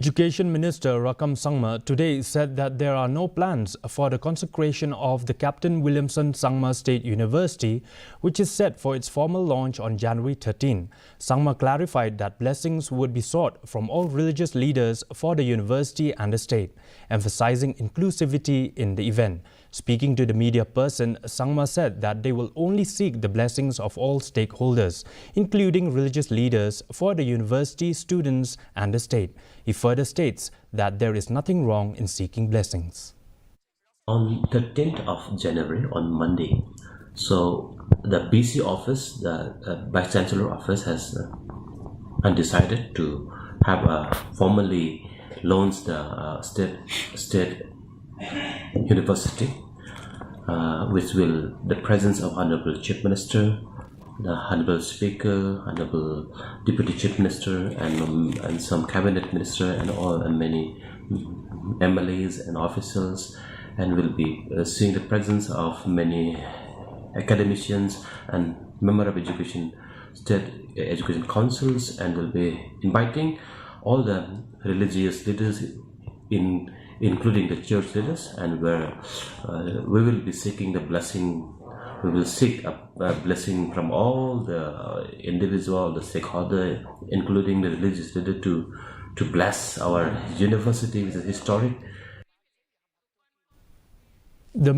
Education Minister Sangma today said that there are no plans for the consecration of the Captain Williamson Sangma State University, which is set for its formal launch on January 13. Sangma clarified that blessings would be sought from all religious leaders for the university and the state, emphasizing inclusivity in the event. Speaking to the media person, Sangma said that they will only seek the blessings of all stakeholders, including religious leaders, for the university, students and the state. He further states that there is nothing wrong in seeking blessings. On 13th of January, on Monday, so the BC office, the Vice Chancellor office has decided to have formally launch the state university, which will the presence of Honorable Chief Minister, the Honorable Speaker, Honorable Deputy Chief Minister, and some Cabinet Minister, and many MLAs and officials, and will be seeing the presence of many academicians and member of state education councils, and will be inviting all the religious leaders including the church leaders, and where we will be seeking the blessing. We will seek a blessing from all the individual, the stakeholder, including the religious leader, to bless our university, which is historic. The